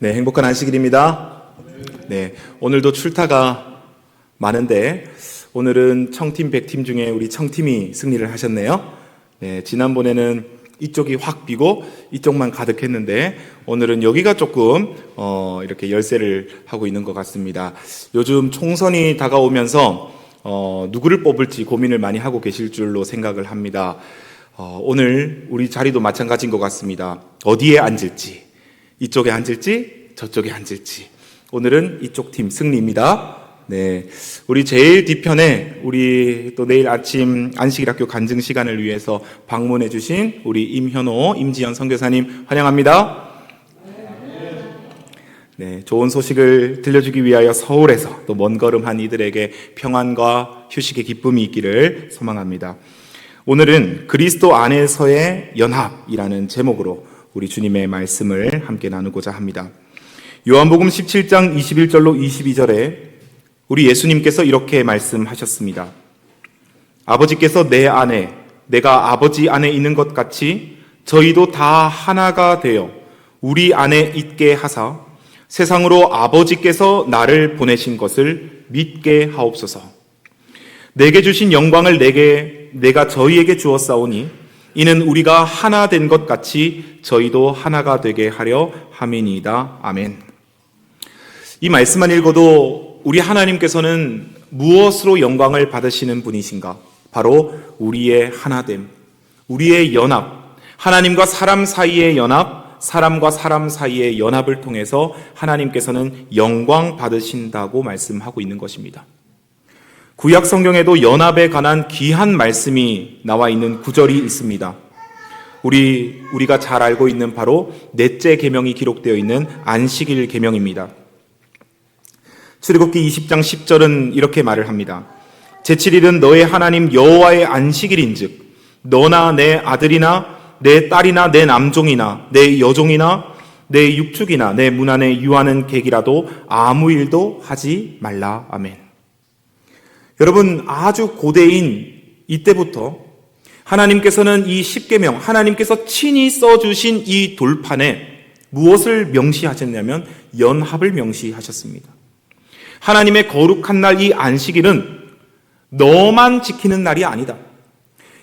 네, 행복한 안식일입니다. 네, 오늘도 출타가 많은데 오늘은 청팀 100팀 중에 우리 청팀이 승리를 하셨네요. 네, 지난번에는 이쪽이 확 비고 이쪽만 가득했는데 오늘은 여기가 조금 이렇게 열세를 하고 있는 것 같습니다. 요즘 총선이 다가오면서 누구를 뽑을지 고민을 많이 하고 계실 줄로 생각을 합니다. 오늘 우리 자리도 마찬가지인 것 같습니다. 어디에 앉을지, 이쪽에 앉을지 저쪽에 앉을지. 오늘은 이쪽 팀 승리입니다. 네, 우리 제일 뒤편에 우리 또 내일 아침 안식일학교 간증 시간을 위해서 방문해 주신 우리 임현호, 임지연 선교사님 환영합니다. 네, 좋은 소식을 들려주기 위하여 서울에서 또 먼 걸음한 이들에게 평안과 휴식의 기쁨이 있기를 소망합니다. 오늘은 그리스도 안에서의 연합이라는 제목으로 우리 주님의 말씀을 함께 나누고자 합니다. 요한복음 17장 21절로 22절에 우리 예수님께서 이렇게 말씀하셨습니다. 아버지께서 내 안에, 내가 아버지 안에 있는 것 같이 저희도 다 하나가 되어 우리 안에 있게 하사 세상으로 아버지께서 나를 보내신 것을 믿게 하옵소서. 내게 주신 영광을 내가 저희에게 주었사오니 이는 우리가 하나 된 것 같이 저희도 하나가 되게 하려 함이니이다. 아멘. 이 말씀만 읽어도 우리 하나님께서는 무엇으로 영광을 받으시는 분이신가? 바로 우리의 하나됨, 우리의 연합, 하나님과 사람 사이의 연합, 사람과 사람 사이의 연합을 통해서 하나님께서는 영광 받으신다고 말씀하고 있는 것입니다. 구약 성경에도 연합에 관한 귀한 말씀이 나와 있는 구절이 있습니다. 우리가 잘 알고 있는 바로 넷째 계명이 기록되어 있는 안식일 계명입니다. 출애굽기 20장 10절은 이렇게 말을 합니다. 제7일은 너의 하나님 여호와의 안식일인즉 너나 내 아들이나 내 딸이나 내 남종이나 내 여종이나 내 육축이나 내 문 안에 유하는 객이라도 아무 일도 하지 말라. 아멘. 여러분, 아주 고대인 이때부터 하나님께서는 이 십계명, 하나님께서 친히 써주신 이 돌판에 무엇을 명시하셨냐면 연합을 명시하셨습니다. 하나님의 거룩한 날 이 안식일은 너만 지키는 날이 아니다.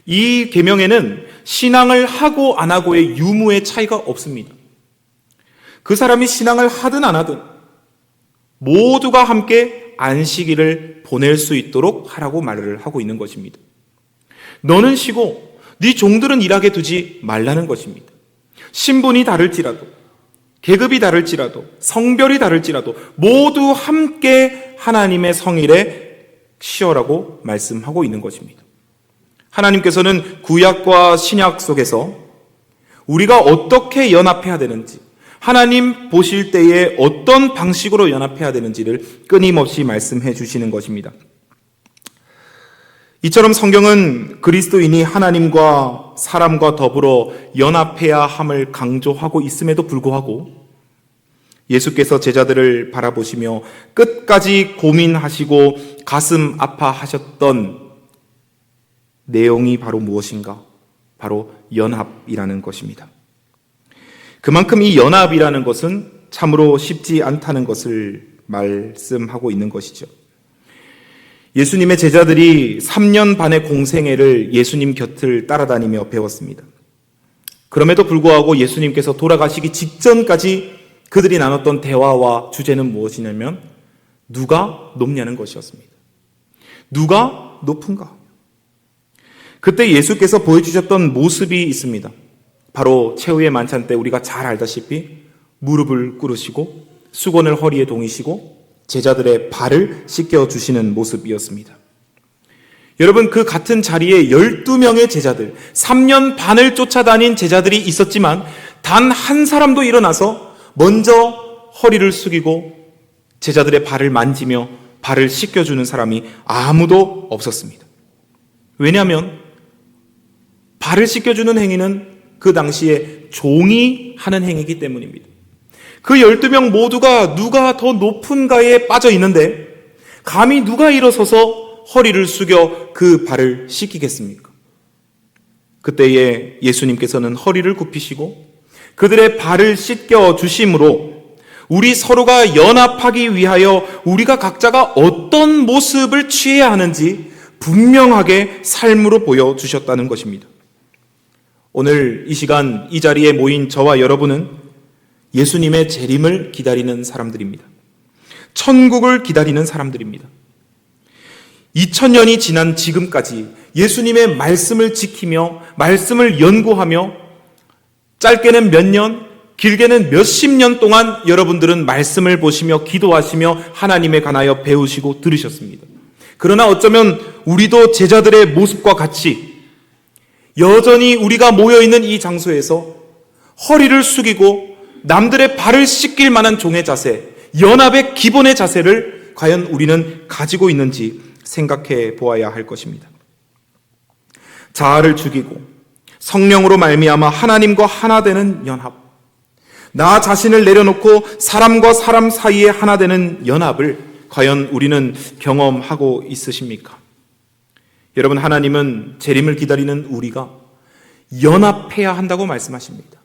이 계명에는 신앙을 하고 안 하고의 유무의 차이가 없습니다. 그 사람이 신앙을 하든 안 하든 모두가 함께 안식일을 보낼 수 있도록 하라고 말을 하고 있는 것입니다. 너는 쉬고 네 종들은 일하게 두지 말라는 것입니다. 신분이 다를지라도, 계급이 다를지라도, 성별이 다를지라도 모두 함께 하나님의 성일에 쉬어라고 말씀하고 있는 것입니다. 하나님께서는 구약과 신약 속에서 우리가 어떻게 연합해야 되는지, 하나님 보실 때에 어떤 방식으로 연합해야 되는지를 끊임없이 말씀해 주시는 것입니다. 이처럼 성경은 그리스도인이 하나님과 사람과 더불어 연합해야 함을 강조하고 있음에도 불구하고 예수께서 제자들을 바라보시며 끝까지 고민하시고 가슴 아파하셨던 내용이 바로 무엇인가? 바로 연합이라는 것입니다. 그만큼 이 연합이라는 것은 참으로 쉽지 않다는 것을 말씀하고 있는 것이죠. 예수님의 제자들이 3년 반의 공생애를 예수님 곁을 따라다니며 배웠습니다. 그럼에도 불구하고 예수님께서 돌아가시기 직전까지 그들이 나눴던 대화와 주제는 무엇이냐면 누가 높냐는 것이었습니다. 누가 높은가? 그때 예수께서 보여주셨던 모습이 있습니다. 바로 최후의 만찬 때 우리가 잘 알다시피 무릎을 꿇으시고 수건을 허리에 동이시고 제자들의 발을 씻겨주시는 모습이었습니다. 여러분, 그 같은 자리에 12명의 제자들, 3년 반을 쫓아다닌 제자들이 있었지만 단 한 사람도 일어나서 먼저 허리를 숙이고 제자들의 발을 만지며 발을 씻겨주는 사람이 아무도 없었습니다. 왜냐하면 발을 씻겨주는 행위는 그 당시에 종이 하는 행위이기 때문입니다. 그 12명 모두가 누가 더 높은가에 빠져 있는데 감히 누가 일어서서 허리를 숙여 그 발을 씻기겠습니까? 그때에 예수님께서는 허리를 굽히시고 그들의 발을 씻겨 주심으로 우리 서로가 연합하기 위하여 우리가 각자가 어떤 모습을 취해야 하는지 분명하게 삶으로 보여주셨다는 것입니다. 오늘 이 시간 이 자리에 모인 저와 여러분은 예수님의 재림을 기다리는 사람들입니다. 천국을 기다리는 사람들입니다. 2000년이 지난 지금까지 예수님의 말씀을 지키며 말씀을 연구하며 짧게는 몇 년, 길게는 몇십 년 동안 여러분들은 말씀을 보시며 기도하시며 하나님에 관하여 배우시고 들으셨습니다. 그러나 어쩌면 우리도 제자들의 모습과 같이 여전히 우리가 모여있는 이 장소에서 허리를 숙이고 남들의 발을 씻길 만한 종의 자세, 연합의 기본의 자세를 과연 우리는 가지고 있는지 생각해 보아야 할 것입니다. 자아를 죽이고 성령으로 말미암아 하나님과 하나 되는 연합, 나 자신을 내려놓고 사람과 사람 사이에 하나 되는 연합을 과연 우리는 경험하고 있으십니까? 여러분, 하나님은 재림을 기다리는 우리가 연합해야 한다고 말씀하십니다.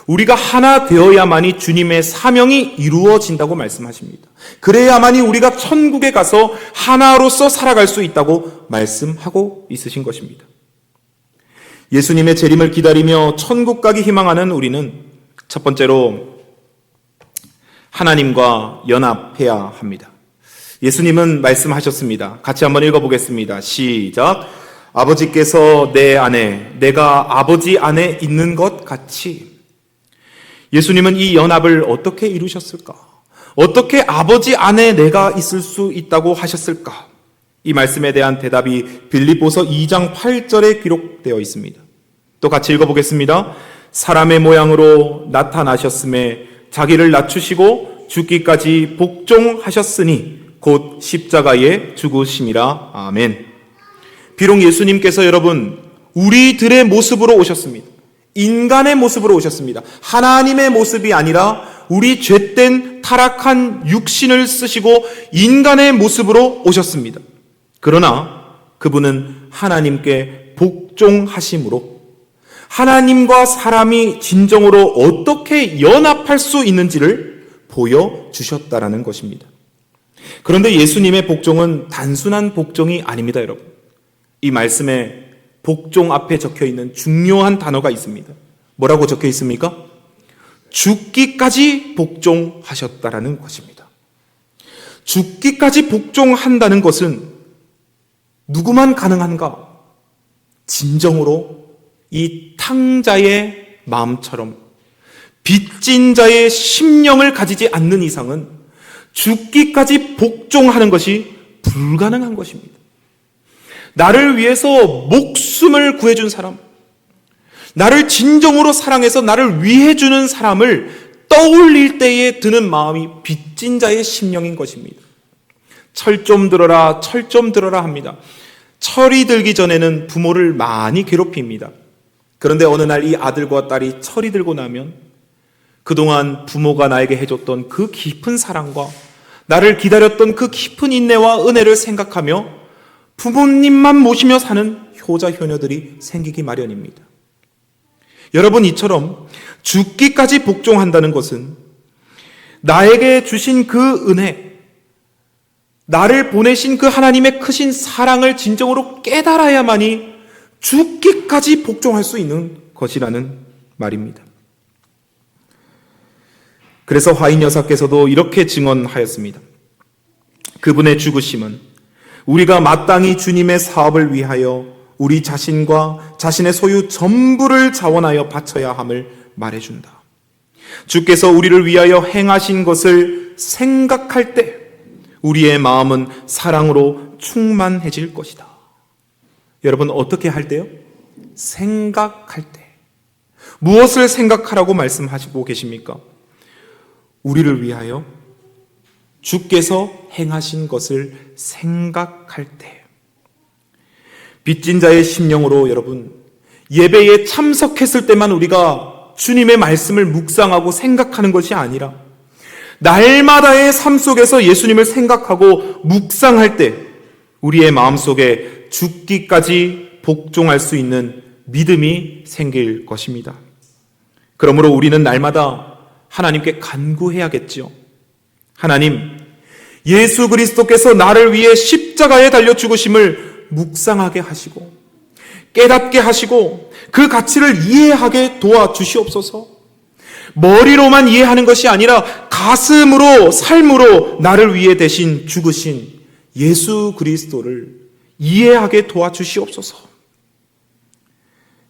우리가 하나 되어야만이 주님의 사명이 이루어진다고 말씀하십니다. 그래야만이 우리가 천국에 가서 하나로서 살아갈 수 있다고 말씀하고 있으신 것입니다. 예수님의 재림을 기다리며 천국 가기 희망하는 우리는 첫 번째로 하나님과 연합해야 합니다. 예수님은 말씀하셨습니다. 같이 한번 읽어보겠습니다. 시작. 아버지께서 내 안에, 내가 아버지 안에 있는 것 같이. 예수님은 이 연합을 어떻게 이루셨을까? 어떻게 아버지 안에 내가 있을 수 있다고 하셨을까? 이 말씀에 대한 대답이 빌립보서 2장 8절에 기록되어 있습니다. 또 같이 읽어보겠습니다. 사람의 모양으로 나타나셨음에 자기를 낮추시고 죽기까지 복종하셨으니 곧 십자가에 죽으심이라. 아멘. 비록 예수님께서 여러분 우리들의 모습으로 오셨습니다. 인간의 모습으로 오셨습니다. 하나님의 모습이 아니라 우리 죄된 타락한 육신을 쓰시고 인간의 모습으로 오셨습니다. 그러나 그분은 하나님께 복종하심으로 하나님과 사람이 진정으로 어떻게 연합할 수 있는지를 보여주셨다라는 것입니다. 그런데 예수님의 복종은 단순한 복종이 아닙니다, 여러분. 이 말씀에 복종 앞에 적혀 있는 중요한 단어가 있습니다. 뭐라고 적혀 있습니까? 죽기까지 복종하셨다라는 것입니다. 죽기까지 복종한다는 것은 누구만 가능한가? 진정으로 이 탕자의 마음처럼 빚진 자의 심령을 가지지 않는 이상은 죽기까지 복종하는 것이 불가능한 것입니다. 나를 위해서 목숨을 구해준 사람, 나를 진정으로 사랑해서 나를 위해주는 사람을 떠올릴 때에 드는 마음이 빚진 자의 심령인 것입니다. 철 좀 들어라, 철 좀 들어라 합니다. 철이 들기 전에는 부모를 많이 괴롭힙니다. 그런데 어느 날 이 아들과 딸이 철이 들고 나면 그동안 부모가 나에게 해줬던 그 깊은 사랑과 나를 기다렸던 그 깊은 인내와 은혜를 생각하며 부모님만 모시며 사는 효자 효녀들이 생기기 마련입니다. 여러분, 이처럼 죽기까지 복종한다는 것은 나에게 주신 그 은혜, 나를 보내신 그 하나님의 크신 사랑을 진정으로 깨달아야만이 죽기까지 복종할 수 있는 것이라는 말입니다. 그래서 화인 여사께서도 이렇게 증언하였습니다. 그분의 죽으심은 우리가 마땅히 주님의 사업을 위하여 우리 자신과 자신의 소유 전부를 자원하여 바쳐야 함을 말해준다. 주께서 우리를 위하여 행하신 것을 생각할 때 우리의 마음은 사랑으로 충만해질 것이다. 여러분, 어떻게 할 때요? 생각할 때. 무엇을 생각하라고 말씀하시고 계십니까? 우리를 위하여 주께서 행하신 것을 생각할 때. 빚진 자의 심령으로 여러분, 예배에 참석했을 때만 우리가 주님의 말씀을 묵상하고 생각하는 것이 아니라 날마다의 삶 속에서 예수님을 생각하고 묵상할 때 우리의 마음속에 죽기까지 복종할 수 있는 믿음이 생길 것입니다. 그러므로 우리는 날마다 하나님께 간구해야겠지요. 하나님, 예수 그리스도께서 나를 위해 십자가에 달려 죽으심을 묵상하게 하시고 깨닫게 하시고 그 가치를 이해하게 도와주시옵소서. 머리로만 이해하는 것이 아니라 가슴으로, 삶으로 나를 위해 대신 죽으신 예수 그리스도를 이해하게 도와주시옵소서.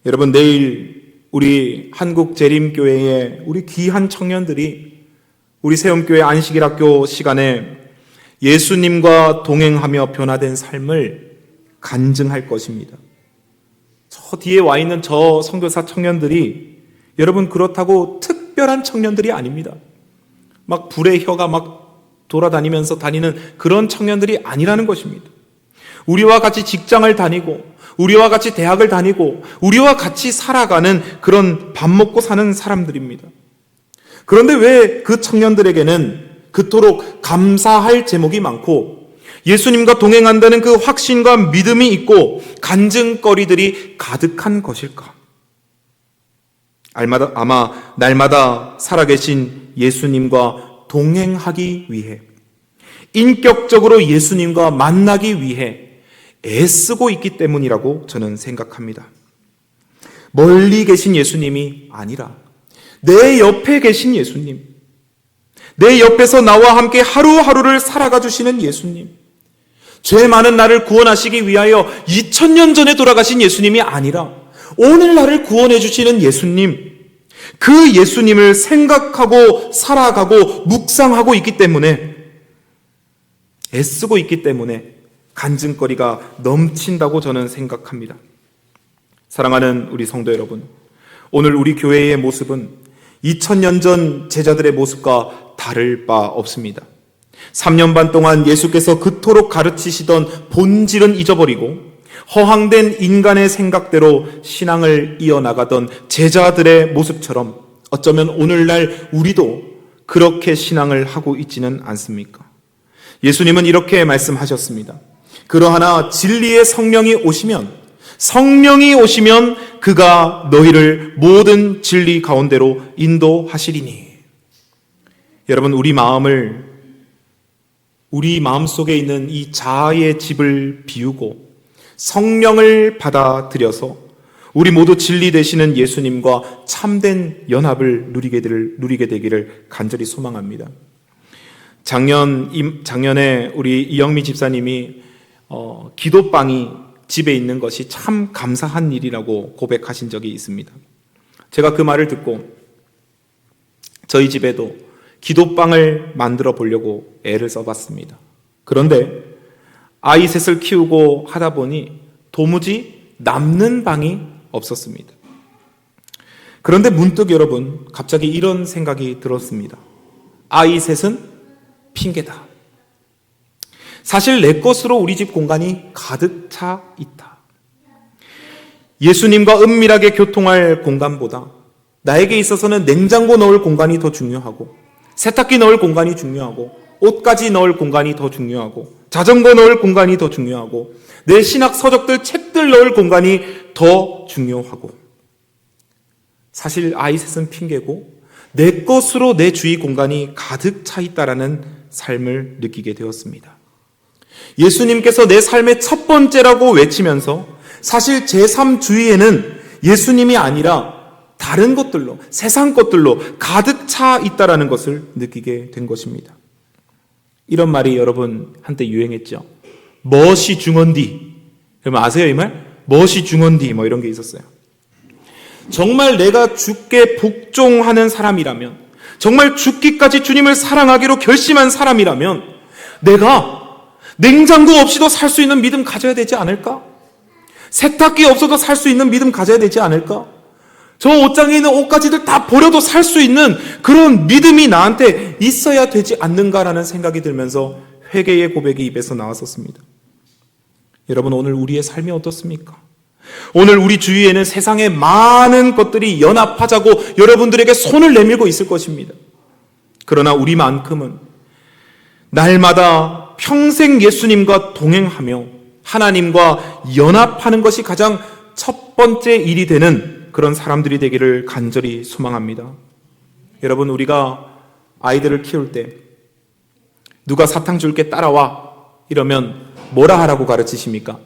여러분, 내일 우리 한국재림교회의 우리 귀한 청년들이 우리 세움교회 안식일학교 시간에 예수님과 동행하며 변화된 삶을 간증할 것입니다. 저 뒤에 와 있는 저 선교사 청년들이 여러분 그렇다고 특별한 청년들이 아닙니다. 막 불의 혀가 막 돌아다니면서 다니는 그런 청년들이 아니라는 것입니다. 우리와 같이 직장을 다니고 우리와 같이 대학을 다니고 우리와 같이 살아가는 그런 밥 먹고 사는 사람들입니다. 그런데 왜 그 청년들에게는 그토록 감사할 제목이 많고 예수님과 동행한다는 그 확신과 믿음이 있고 간증거리들이 가득한 것일까? 아마 날마다 살아계신 예수님과 동행하기 위해, 인격적으로 예수님과 만나기 위해 애쓰고 있기 때문이라고 저는 생각합니다. 멀리 계신 예수님이 아니라 내 옆에 계신 예수님, 내 옆에서 나와 함께 하루하루를 살아가 주시는 예수님, 죄 많은 나를 구원하시기 위하여 2000년 전에 돌아가신 예수님이 아니라 오늘 나를 구원해 주시는 예수님, 그 예수님을 생각하고 살아가고 묵상하고 있기 때문에, 애쓰고 있기 때문에 간증거리가 넘친다고 저는 생각합니다. 사랑하는 우리 성도 여러분, 오늘 우리 교회의 모습은 2000년 전 제자들의 모습과 다를 바 없습니다. 3년 반 동안 예수께서 그토록 가르치시던 본질은 잊어버리고 허황된 인간의 생각대로 신앙을 이어나가던 제자들의 모습처럼 어쩌면 오늘날 우리도 그렇게 신앙을 하고 있지는 않습니까? 예수님은 이렇게 말씀하셨습니다. 그러하나 진리의 성령이 오시면 그가 너희를 모든 진리 가운데로 인도하시리니. 여러분, 우리 마음속에 있는 이 자아의 집을 비우고 성령을 받아들여서 우리 모두 진리 되시는 예수님과 참된 연합을 누리게 되기를 간절히 소망합니다. 작년에 우리 이영미 집사님이 기도방이 집에 있는 것이 참 감사한 일이라고 고백하신 적이 있습니다. 제가 그 말을 듣고 저희 집에도 기도방을 만들어 보려고 애를 써봤습니다. 그런데 아이 셋을 키우고 하다 보니 도무지 남는 방이 없었습니다. 그런데 문득 여러분, 갑자기 이런 생각이 들었습니다. 아이 셋은 핑계다. 사실 내 것으로 우리 집 공간이 가득 차 있다. 예수님과 은밀하게 교통할 공간보다 나에게 있어서는 냉장고 넣을 공간이 더 중요하고, 세탁기 넣을 공간이 중요하고, 옷까지 넣을 공간이 더 중요하고, 자전거 넣을 공간이 더 중요하고, 내 신학 서적들, 책들 넣을 공간이 더 중요하고, 사실 아이 셋은 핑계고 내 것으로 내 주위 공간이 가득 차 있다라는 삶을 느끼게 되었습니다. 예수님께서 내 삶의 첫 번째라고 외치면서 사실 제 삶 주위에는 예수님이 아니라 다른 것들로, 세상 것들로 가득 차 있다라는 것을 느끼게 된 것입니다. 이런 말이 여러분 한때 유행했죠. 멋이 중언디. 여러분 아세요 이 말? 멋이 중언디 뭐 이런 게 있었어요. 정말 내가 주께 복종하는 사람이라면, 정말 죽기까지 주님을 사랑하기로 결심한 사람이라면 내가 냉장고 없이도 살 수 있는 믿음 가져야 되지 않을까? 세탁기 없어도 살 수 있는 믿음 가져야 되지 않을까? 저 옷장에 있는 옷가지들 다 버려도 살 수 있는 그런 믿음이 나한테 있어야 되지 않는가라는 생각이 들면서 회개의 고백이 입에서 나왔었습니다. 여러분, 오늘 우리의 삶이 어떻습니까? 오늘 우리 주위에는 세상의 많은 것들이 연합하자고 여러분들에게 손을 내밀고 있을 것입니다. 그러나 우리만큼은 날마다 평생 예수님과 동행하며 하나님과 연합하는 것이 가장 첫 번째 일이 되는 그런 사람들이 되기를 간절히 소망합니다. 여러분, 우리가 아이들을 키울 때 누가 사탕 줄게 따라와 이러면 뭐라 하라고 가르치십니까?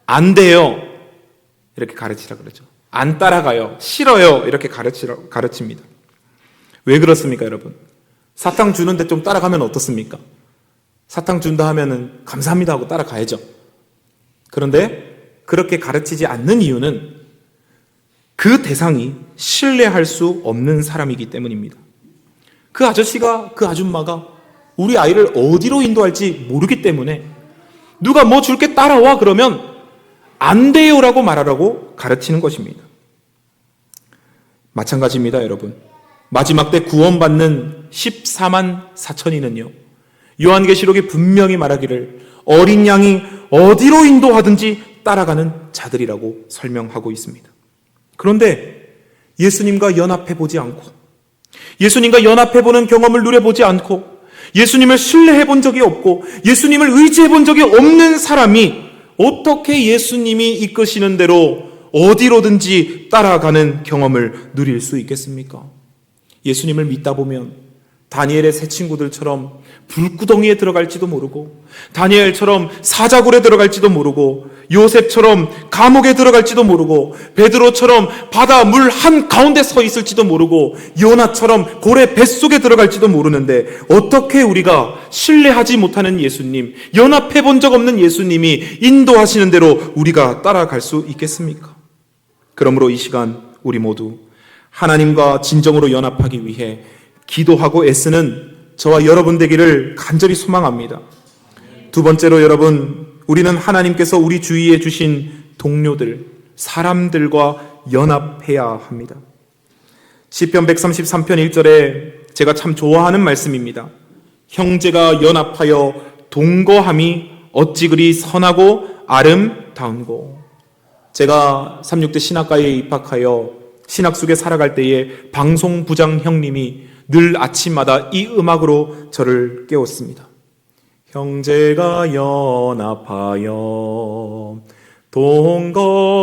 안 돼요 이렇게 가르치라 그러죠. 안 따라가요, 싫어요 이렇게 가르칩니다. 왜 그렇습니까 여러분? 사탕 주는데 좀 따라가면 어떻습니까? 사탕 준다 하면은 감사합니다 하고 따라가야죠. 그런데 그렇게 가르치지 않는 이유는 그 대상이 신뢰할 수 없는 사람이기 때문입니다. 그 아저씨가, 그 아줌마가 우리 아이를 어디로 인도할지 모르기 때문에 누가 뭐 줄게 따라와 그러면 안 돼요라고 말하라고 가르치는 것입니다. 마찬가지입니다 여러분. 마지막 때 구원받는 14만 4천이는요, 요한계시록이 분명히 말하기를 어린 양이 어디로 인도하든지 따라가는 자들이라고 설명하고 있습니다. 그런데 예수님과 연합해보지 않고, 예수님과 연합해보는 경험을 누려보지 않고, 예수님을 신뢰해본 적이 없고, 예수님을 의지해본 적이 없는 사람이 어떻게 예수님이 이끄시는 대로 어디로든지 따라가는 경험을 누릴 수 있겠습니까? 예수님을 믿다 보면 다니엘의 새 친구들처럼 불구덩이에 들어갈지도 모르고, 다니엘처럼 사자굴에 들어갈지도 모르고, 요셉처럼 감옥에 들어갈지도 모르고, 베드로처럼 바다 물 한가운데 서 있을지도 모르고, 요나처럼 고래 뱃속에 들어갈지도 모르는데 어떻게 우리가 신뢰하지 못하는 예수님, 연합해 본 적 없는 예수님이 인도하시는 대로 우리가 따라갈 수 있겠습니까? 그러므로 이 시간 우리 모두 하나님과 진정으로 연합하기 위해 기도하고 애쓰는 저와 여러분 되기를 간절히 소망합니다. 두 번째로 여러분, 우리는 하나님께서 우리 주위에 주신 동료들, 사람들과 연합해야 합니다. 시편 133편 1절에 제가 참 좋아하는 말씀입니다. 형제가 연합하여 동거함이 어찌 그리 선하고 아름다운고. 제가 36대 신학과에 입학하여 신학 속에 살아갈 때에 방송부장 형님이 늘 아침마다 이 음악으로 저를 깨웠습니다. 형제가 연합하여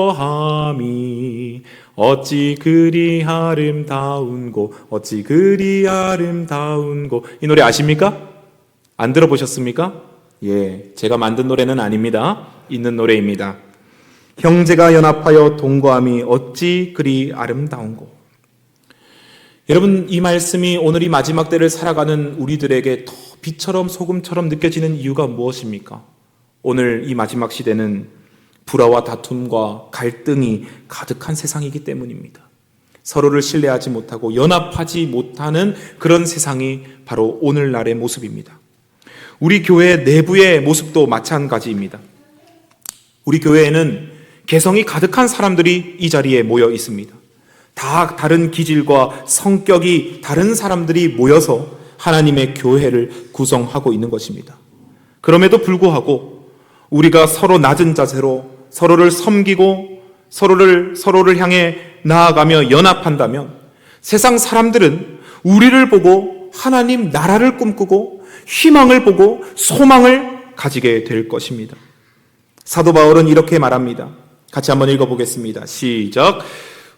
동거함이 어찌 그리 아름다운고, 어찌 그리 아름다운고. 이 노래 아십니까? 안 들어보셨습니까? 예, 제가 만든 노래는 아닙니다. 있는 노래입니다. 형제가 연합하여 동거함이 어찌 그리 아름다운고. 여러분, 이 말씀이 오늘 이 마지막 때를 살아가는 우리들에게 더 빛처럼 소금처럼 느껴지는 이유가 무엇입니까? 오늘 이 마지막 시대는 불화와 다툼과 갈등이 가득한 세상이기 때문입니다. 서로를 신뢰하지 못하고 연합하지 못하는 그런 세상이 바로 오늘날의 모습입니다. 우리 교회 내부의 모습도 마찬가지입니다. 우리 교회에는 개성이 가득한 사람들이 이 자리에 모여 있습니다. 다 다른 기질과 성격이 다른 사람들이 모여서 하나님의 교회를 구성하고 있는 것입니다. 그럼에도 불구하고 우리가 서로 낮은 자세로 서로를 섬기고 서로를 향해 나아가며 연합한다면 세상 사람들은 우리를 보고 하나님 나라를 꿈꾸고 희망을 보고 소망을 가지게 될 것입니다. 사도 바울은 이렇게 말합니다. 같이 한번 읽어보겠습니다. 시작.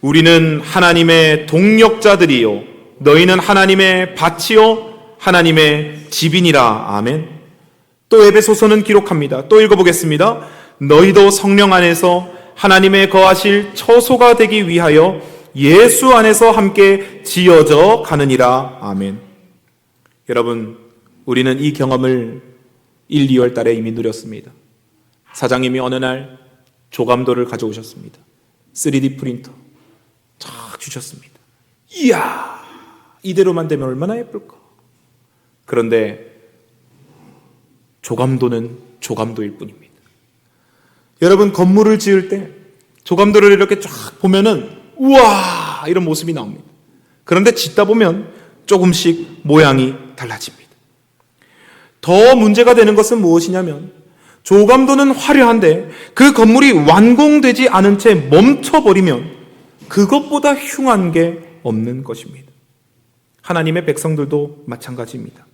우리는 하나님의 동력자들이요 너희는 하나님의 밭이요 하나님의 집이니라. 아멘. 또 에베소서는 기록합니다. 또 읽어보겠습니다. 너희도 성령 안에서 하나님의 거하실 처소가 되기 위하여 예수 안에서 함께 지어져 가느니라. 아멘. 여러분, 우리는 이 경험을 1, 2월 달에 이미 누렸습니다. 사장님이 어느 날 조감도를 가져오셨습니다. 3D 프린터 쫙 주셨습니다. 이야, 이대로만 되면 얼마나 예쁠까. 그런데 조감도는 조감도일 뿐입니다. 여러분, 건물을 지을 때 조감도를 이렇게 쫙 보면은 우와 이런 모습이 나옵니다. 그런데 짓다 보면 조금씩 모양이 달라집니다. 더 문제가 되는 것은 무엇이냐면 조감도는 화려한데 그 건물이 완공되지 않은 채 멈춰버리면 그것보다 흉한 게 없는 것입니다. 하나님의 백성들도 마찬가지입니다.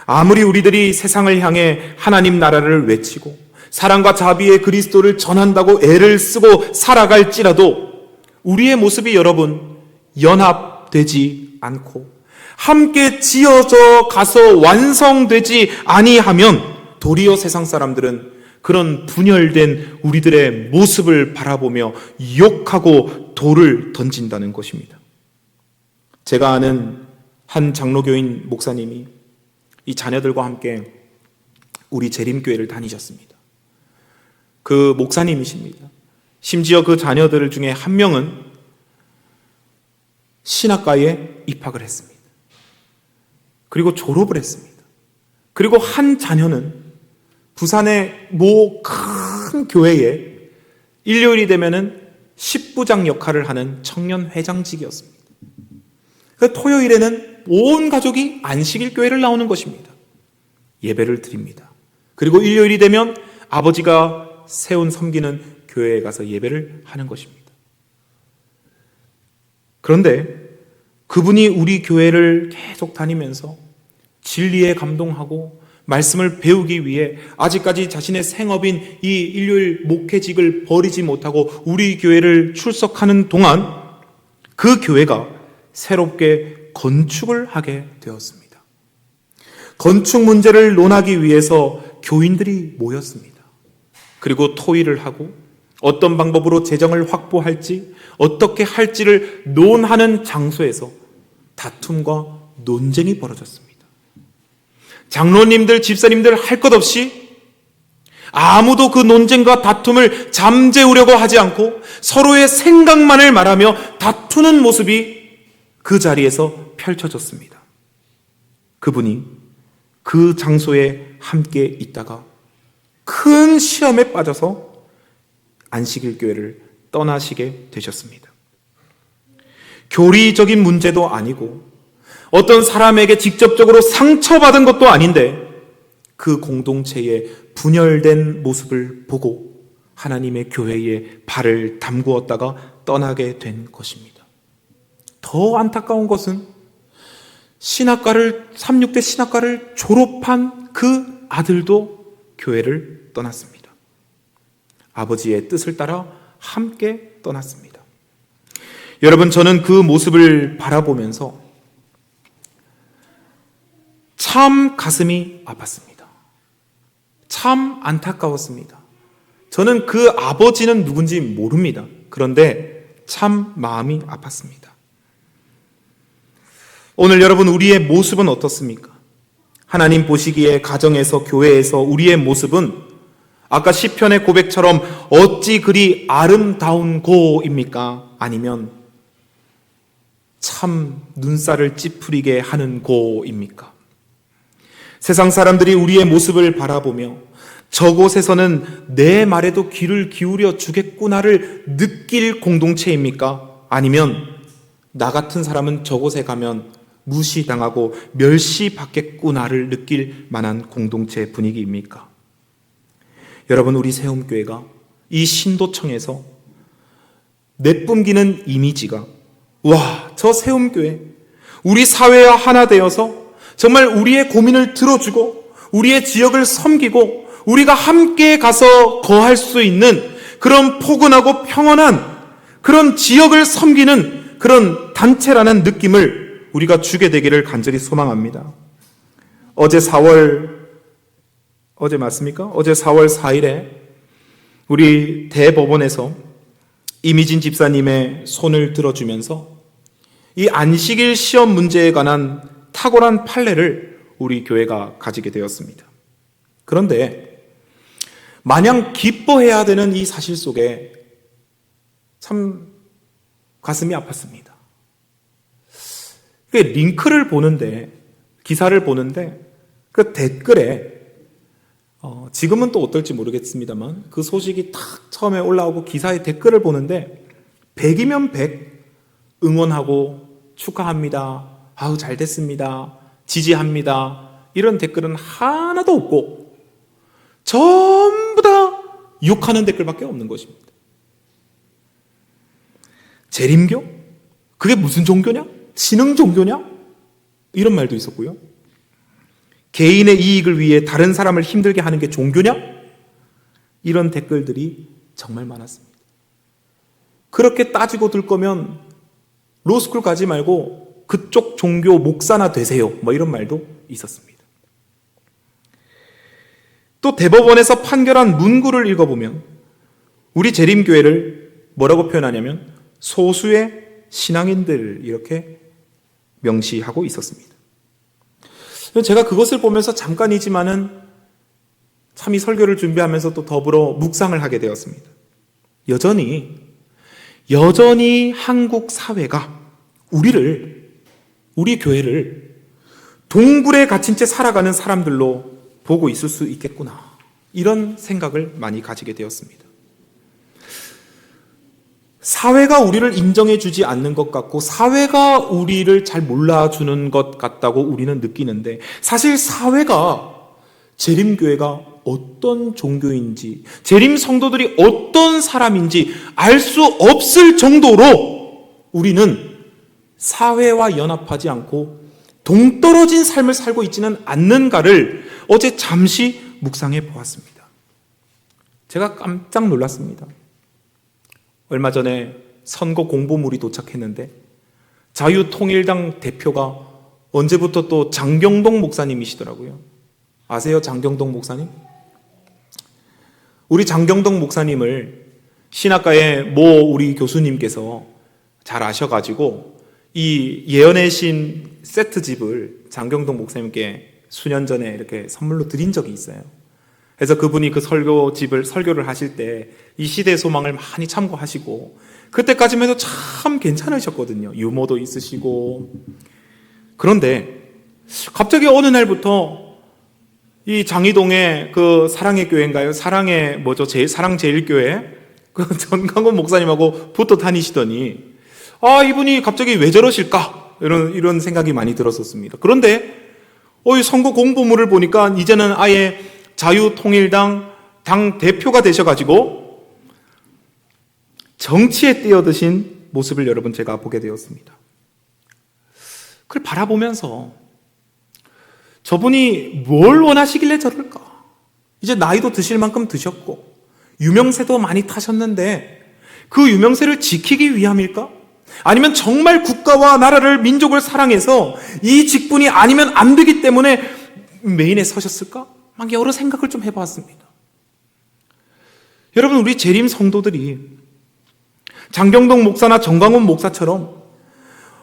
아무리 우리들이 세상을 향해 하나님 나라를 외치고 사랑과 자비의 그리스도를 전한다고 애를 쓰고 살아갈지라도 우리의 모습이 여러분 되지 않고 함께 지어져 가서 완성되지 아니하면 도리어 세상 사람들은 그런 분열된 우리들의 모습을 바라보며 욕하고 돌을 던진다는 것입니다. 제가 아는 한 장로교인 목사님이 이 자녀들과 함께 우리 재림교회를 다니셨습니다. 그 목사님이십니다. 심지어 그 자녀들 중에 한 명은 신학과에 입학을 했습니다. 그리고 졸업을 했습니다. 그리고 한 자녀는 부산의 모 큰 교회에 일요일이 되면은 10부장 역할을 하는 청년 회장직이었습니다. 그 토요일에는 온 가족이 안식일 교회를 나오는 것입니다. 예배를 드립니다. 그리고 일요일이 되면 아버지가 세운 섬기는 교회에 가서 예배를 하는 것입니다. 그런데 그분이 우리 교회를 계속 다니면서 진리에 감동하고 말씀을 배우기 위해 아직까지 자신의 생업인 이 일요일 목회직을 버리지 못하고 우리 교회를 출석하는 동안 그 교회가 새롭게 건축을 하게 되었습니다. 건축 문제를 논하기 위해서 교인들이 모였습니다. 그리고 토의를 하고 어떤 방법으로 재정을 확보할지 어떻게 할지를 논하는 장소에서 다툼과 논쟁이 벌어졌습니다. 장로님들, 집사님들 할 것 없이 아무도 그 논쟁과 다툼을 잠재우려고 하지 않고 서로의 생각만을 말하며 다투는 모습이 그 자리에서 펼쳐졌습니다. 그분이 그 장소에 함께 있다가 큰 시험에 빠져서 안식일 교회를 떠나시게 되셨습니다. 교리적인 문제도 아니고 어떤 사람에게 직접적으로 상처받은 것도 아닌데 그 공동체의 분열된 모습을 보고 하나님의 교회에 발을 담그었다가 떠나게 된 것입니다. 더 안타까운 것은 36대 신학과를 졸업한 그 아들도 교회를 떠났습니다. 아버지의 뜻을 따라 함께 떠났습니다. 여러분, 저는 그 모습을 바라보면서 참 가슴이 아팠습니다. 참 안타까웠습니다. 저는 그 아버지는 누군지 모릅니다. 그런데 참 마음이 아팠습니다. 오늘 여러분, 우리의 모습은 어떻습니까? 하나님 보시기에 가정에서, 교회에서 우리의 모습은 아까 시편의 고백처럼 어찌 그리 아름다운 고입니까? 아니면 참 눈살을 찌푸리게 하는 고입니까? 세상 사람들이 우리의 모습을 바라보며 저곳에서는 내 말에도 귀를 기울여 주겠구나를 느낄 공동체입니까? 아니면 나 같은 사람은 저곳에 가면 무시당하고 멸시받겠구나를 느낄 만한 공동체 분위기입니까? 여러분, 우리 세움교회가 이 신도청에서 내뿜기는 이미지가 와, 저 세움교회 우리 사회와 하나 되어서 정말 우리의 고민을 들어주고 우리의 지역을 섬기고 우리가 함께 가서 거할 수 있는 그런 포근하고 평온한 그런 지역을 섬기는 그런 단체라는 느낌을 우리가 주게 되기를 간절히 소망합니다. 어제 맞습니까? 어제 4월 4일에 우리 대법원에서 이미진 집사님의 손을 들어주면서 이 안식일 시험 문제에 관한 탁월한 판례를 우리 교회가 가지게 되었습니다. 그런데 마냥 기뻐해야 되는 이 사실 속에 참 가슴이 아팠습니다. 링크를 보는데, 기사를 보는데 그 댓글에 지금은 또 어떨지 모르겠습니다만 그 소식이 탁 처음에 올라오고 기사의 댓글을 보는데 100이면 100 응원하고 축하합니다. 아우 잘 됐습니다. 지지합니다. 이런 댓글은 하나도 없고 전부 다 욕하는 댓글밖에 없는 것입니다. 재림교? 그게 무슨 종교냐? 신흥 종교냐? 이런 말도 있었고요. 개인의 이익을 위해 다른 사람을 힘들게 하는 게 종교냐? 이런 댓글들이 정말 많았습니다. 그렇게 따지고 들 거면 로스쿨 가지 말고 그쪽 종교 목사나 되세요. 뭐 이런 말도 있었습니다. 또 대법원에서 판결한 문구를 읽어보면 우리 재림교회를 뭐라고 표현하냐면 소수의 신앙인들 이렇게 명시하고 있었습니다. 제가 그것을 보면서 잠깐이지만은 참 이 설교를 준비하면서 또 더불어 묵상을 하게 되었습니다. 여전히 한국 사회가 우리 교회를 동굴에 갇힌 채 살아가는 사람들로 보고 있을 수 있겠구나. 이런 생각을 많이 가지게 되었습니다. 사회가 우리를 인정해 주지 않는 것 같고 사회가 우리를 잘 몰라주는 것 같다고 우리는 느끼는데 사실 사회가 재림교회가 어떤 종교인지 재림 성도들이 어떤 사람인지 알 수 없을 정도로 우리는 사회와 연합하지 않고 동떨어진 삶을 살고 있지는 않는가를 어제 잠시 묵상해 보았습니다. 제가 깜짝 놀랐습니다. 얼마 전에 선거 공보물이 도착했는데 자유통일당 대표가 언제부터 또 장경동 목사님이시더라고요. 아세요? 장경동 목사님? 우리 장경동 목사님을 신학과의 모 우리 교수님께서 잘 아셔가지고 이 예언의 신 세트집을 장경동 목사님께 수년 전에 이렇게 선물로 드린 적이 있어요. 그래서 그분이 그 설교를 하실 때 이 시대의 소망을 많이 참고하시고 그때까지만 해도 참 괜찮으셨거든요. 유머도 있으시고. 그런데 갑자기 어느 날부터 이 장이동의 그 사랑의 교회인가요? 사랑제일교회 그 전강원 목사님하고 붙어 다니시더니 이분이 갑자기 왜 저러실까? 이런 생각이 많이 들었었습니다. 그런데 이 선거 공보물을 보니까 이제는 아예 자유통일당 당 대표가 되셔가지고 정치에 뛰어드신 모습을 여러분 제가 보게 되었습니다. 그걸 바라보면서 저분이 뭘 원하시길래 저럴까? 이제 나이도 드실 만큼 드셨고 유명세도 많이 타셨는데 그 유명세를 지키기 위함일까? 아니면 정말 국가와 나라를 민족을 사랑해서 이 직분이 아니면 안 되기 때문에 메인에 서셨을까? 막 여러 생각을 좀 해봤습니다. 여러분 우리 재림 성도들이 장경동 목사나 정광훈 목사처럼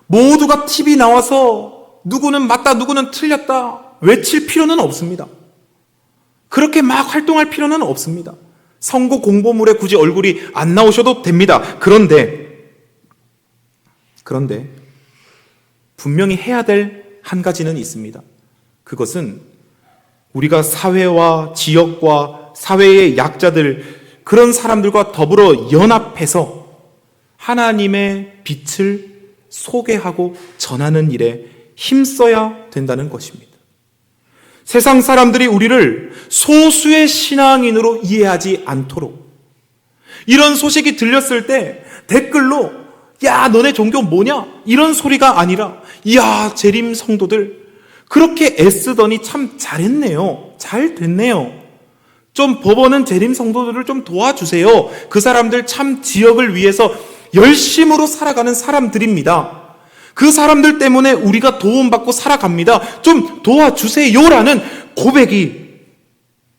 모두가 TV 나와서 누구는 맞다 누구는 틀렸다 외칠 필요는 없습니다. 그렇게 막 활동할 필요는 없습니다. 선거 공보물에 굳이 얼굴이 안 나오셔도 됩니다. 그런데 분명히 해야 될 한 가지는 있습니다. 그것은 우리가 사회와 지역과 사회의 약자들 그런 사람들과 더불어 연합해서 하나님의 빛을 소개하고 전하는 일에 힘써야 된다는 것입니다. 세상 사람들이 우리를 소수의 신앙인으로 이해하지 않도록 이런 소식이 들렸을 때 댓글로 야 너네 종교 뭐냐? 이런 소리가 아니라 이야 재림 성도들 그렇게 애쓰더니 참 잘했네요. 잘 됐네요. 좀 법원은 재림 성도들을 좀 도와주세요. 그 사람들 참 지역을 위해서 열심으로 살아가는 사람들입니다. 그 사람들 때문에 우리가 도움받고 살아갑니다. 좀 도와주세요라는 고백이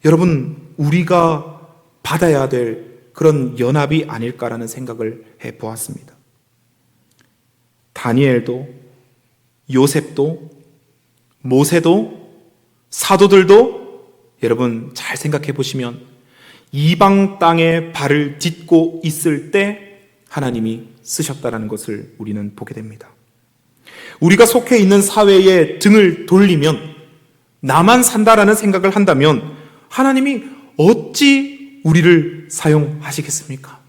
여러분 우리가 받아야 될 그런 연합이 아닐까라는 생각을 해보았습니다. 다니엘도 요셉도 모세도 사도들도 여러분 잘 생각해 보시면 이방 땅에 발을 딛고 있을 때 하나님이 쓰셨다는 것을 우리는 보게 됩니다. 우리가 속해 있는 사회에 등을 돌리면 나만 산다라는 생각을 한다면 하나님이 어찌 우리를 사용하시겠습니까?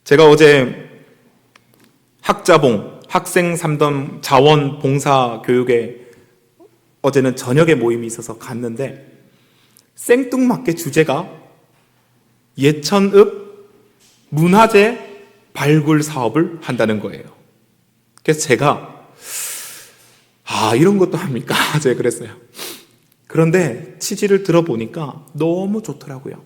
제가 어제 학자봉, 학생 삼던 자원 봉사 교육에 어제는 저녁에 모임이 있어서 갔는데 생뚱맞게 주제가 예천읍 문화재 발굴 사업을 한다는 거예요. 그래서 제가 이런 것도 합니까? 제가 그랬어요. 그런데 취지를 들어보니까 너무 좋더라고요.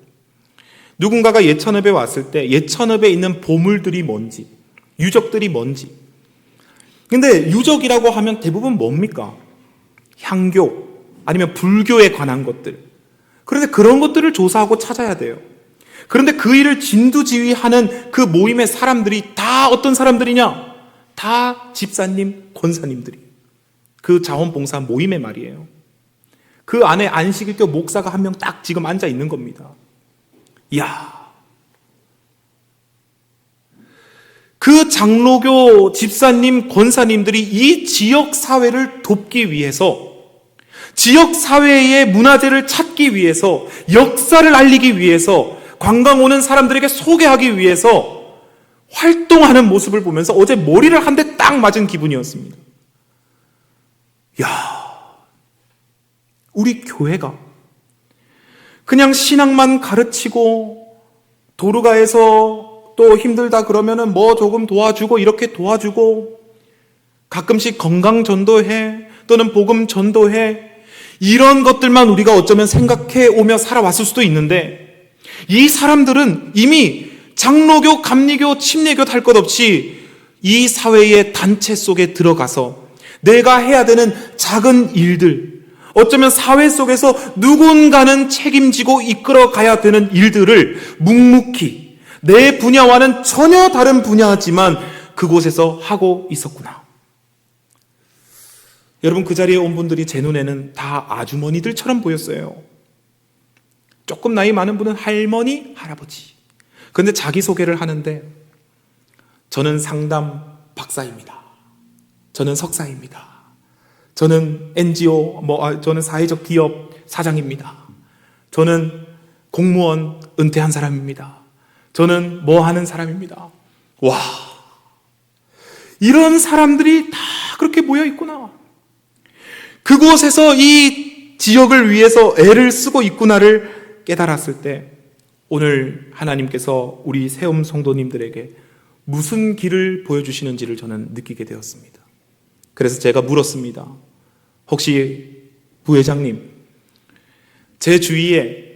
누군가가 예천읍에 왔을 때 예천읍에 있는 보물들이 뭔지 유적들이 뭔지. 근데 유적이라고 하면 대부분 뭡니까? 향교, 아니면 불교에 관한 것들. 그런데 그런 것들을 조사하고 찾아야 돼요. 그런데 그 일을 진두지휘하는 그 모임의 사람들이 다 어떤 사람들이냐? 다 집사님, 권사님들이. 그 자원봉사 모임의 말이에요. 그 안에 안식일교 목사가 한 명 딱 지금 앉아 있는 겁니다. 이야. 그 장로교 집사님, 권사님들이 이 지역 사회를 돕기 위해서, 지역 사회의 문화재를 찾기 위해서, 역사를 알리기 위해서, 관광 오는 사람들에게 소개하기 위해서 활동하는 모습을 보면서 어제 머리를 한 대 딱 맞은 기분이었습니다. 야, 우리 교회가 그냥 신앙만 가르치고 도르가에서 또 힘들다 그러면은 뭐 조금 도와주고 이렇게 도와주고 가끔씩 건강 전도해 또는 복음 전도해 이런 것들만 우리가 어쩌면 생각해 오며 살아왔을 수도 있는데 이 사람들은 이미 장로교, 감리교, 침례교 할 것 없이 이 사회의 단체 속에 들어가서 내가 해야 되는 작은 일들, 어쩌면 사회 속에서 누군가는 책임지고 이끌어 가야 되는 일들을 묵묵히 내 분야와는 전혀 다른 분야지만 그곳에서 하고 있었구나. 여러분, 그 자리에 온 분들이 제 눈에는 다 아주머니들처럼 보였어요. 조금 나이 많은 분은 할머니, 할아버지. 그런데 자기소개를 하는데 저는 상담 박사입니다. 저는 석사입니다. 저는 NGO, 저는 사회적 기업 사장입니다. 저는 공무원 은퇴한 사람입니다. 저는 뭐 하는 사람입니다. 와, 이런 사람들이 다 그렇게 모여 있구나. 그곳에서 이 지역을 위해서 애를 쓰고 있구나를 깨달았을 때 오늘 하나님께서 우리 세움 성도님들에게 무슨 길을 보여주시는지를 저는 느끼게 되었습니다. 그래서 제가 물었습니다. 혹시 부회장님, 제 주위에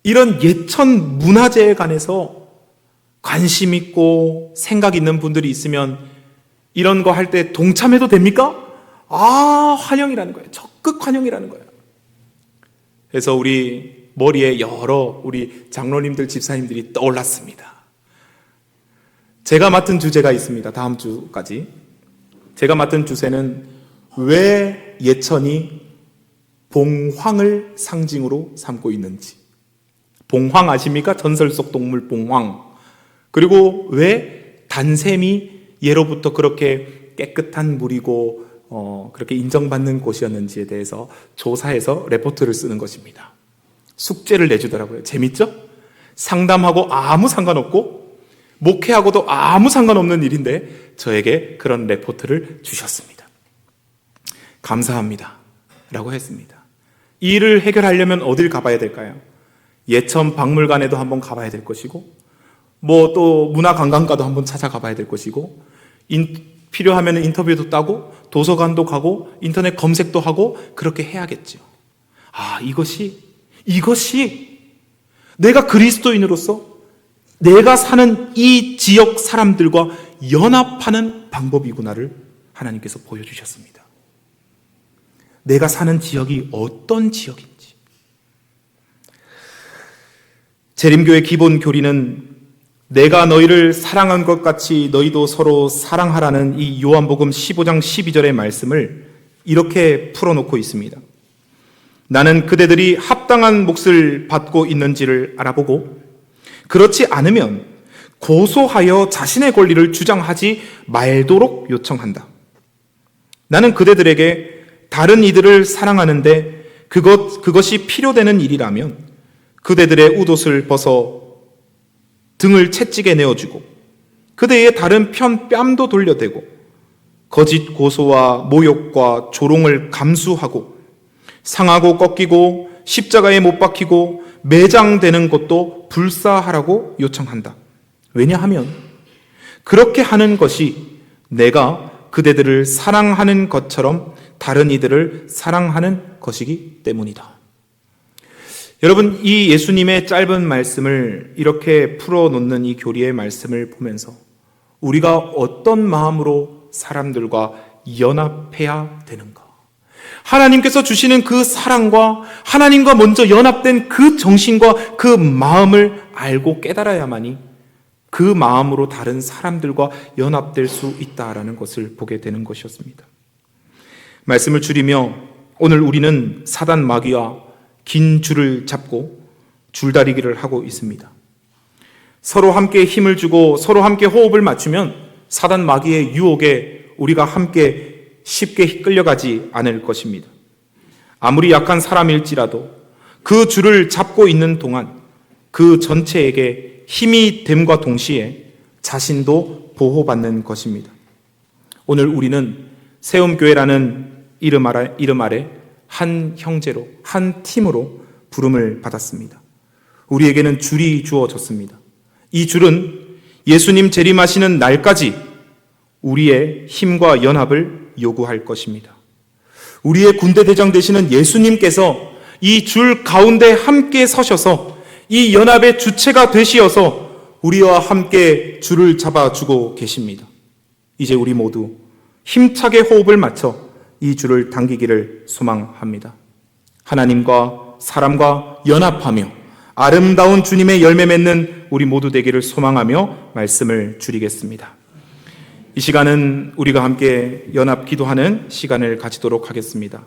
이런 예천 문화재에 관해서 관심 있고 생각 있는 분들이 있으면 이런 거 할 때 동참해도 됩니까? 아, 환영이라는 거예요. 적극 환영이라는 거예요. 그래서 우리 머리에 여러 우리 장로님들, 집사님들이 떠올랐습니다. 제가 맡은 주제가 있습니다. 다음 주까지. 제가 맡은 주제는 왜 예천이 봉황을 상징으로 삼고 있는지. 봉황 아십니까? 전설 속 동물 봉황. 그리고 왜 단샘이 예로부터 그렇게 깨끗한 물이고 그렇게 인정받는 곳이었는지에 대해서 조사해서 레포트를 쓰는 것입니다. 숙제를 내주더라고요. 재밌죠? 상담하고 아무 상관없고 목회하고도 아무 상관없는 일인데 저에게 그런 레포트를 주셨습니다. 감사합니다 라고 했습니다. 이 일을 해결하려면 어딜 가봐야 될까요? 예천 박물관에도 한번 가봐야 될 것이고 뭐 또 문화관광가도 한번 찾아가봐야 될 것이고 필요하면 인터뷰도 따고 도서관도 가고 인터넷 검색도 하고 그렇게 해야겠죠. 아, 이것이 내가 그리스도인으로서 내가 사는 이 지역 사람들과 연합하는 방법이구나를 하나님께서 보여주셨습니다. 내가 사는 지역이 어떤 지역인지. 재림교의 기본 교리는 내가 너희를 사랑한 것 같이 너희도 서로 사랑하라는 이 요한복음 15장 12절의 말씀을 이렇게 풀어놓고 있습니다. 나는 그대들이 합당한 몫을 받고 있는지를 알아보고 그렇지 않으면 고소하여 자신의 권리를 주장하지 말도록 요청한다. 나는 그대들에게 다른 이들을 사랑하는데 그것이 필요되는 일이라면 그대들의 웃옷을 벗어 등을 채찍에 내어주고 그대의 다른 편 뺨도 돌려대고 거짓 고소와 모욕과 조롱을 감수하고 상하고 꺾이고 십자가에 못 박히고 매장되는 것도 불사하라고 요청한다. 왜냐하면 그렇게 하는 것이 내가 그대들을 사랑하는 것처럼 다른 이들을 사랑하는 것이기 때문이다. 여러분, 이 예수님의 짧은 말씀을 이렇게 풀어놓는 이 교리의 말씀을 보면서 우리가 어떤 마음으로 사람들과 연합해야 되는가? 하나님께서 주시는 그 사랑과 하나님과 먼저 연합된 그 정신과 그 마음을 알고 깨달아야만이 그 마음으로 다른 사람들과 연합될 수 있다라는 것을 보게 되는 것이었습니다. 말씀을 줄이며 오늘 우리는 사단 마귀와 긴 줄을 잡고 줄다리기를 하고 있습니다. 서로 함께 힘을 주고 서로 함께 호흡을 맞추면 사단 마귀의 유혹에 우리가 함께 쉽게 끌려가지 않을 것입니다. 아무리 약한 사람일지라도 그 줄을 잡고 있는 동안 그 전체에게 힘이 됨과 동시에 자신도 보호받는 것입니다. 오늘 우리는 세움교회라는 이름 아래 한 형제로, 한 팀으로 부름을 받았습니다. 우리에게는 줄이 주어졌습니다. 이 줄은 예수님 재림하시는 날까지 우리의 힘과 연합을 요구할 것입니다. 우리의 군대 대장 되시는 예수님께서 이 줄 가운데 함께 서셔서 이 연합의 주체가 되시어서 우리와 함께 줄을 잡아주고 계십니다. 이제 우리 모두 힘차게 호흡을 맞춰 이 줄을 당기기를 소망합니다. 하나님과 사람과 연합하며 아름다운 주님의 열매 맺는 우리 모두 되기를 소망하며 말씀을 줄이겠습니다. 이 시간은 우리가 함께 연합 기도하는 시간을 가지도록 하겠습니다.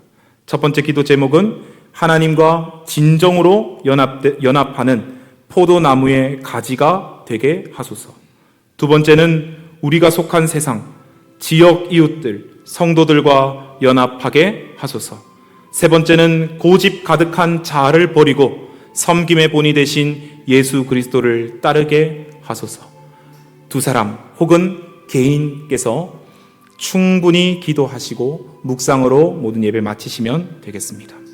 첫 번째 기도 제목은 하나님과 진정으로 연합하는 포도나무의 가지가 되게 하소서. 두 번째는 우리가 속한 세상, 지역 이웃들, 성도들과 연합하게 하소서. 세 번째는 고집 가득한 자아를 버리고 섬김의 본이 되신 예수 그리스도를 따르게 하소서. 두 사람 혹은 개인께서 충분히 기도하시고 묵상으로 모든 예배 마치시면 되겠습니다.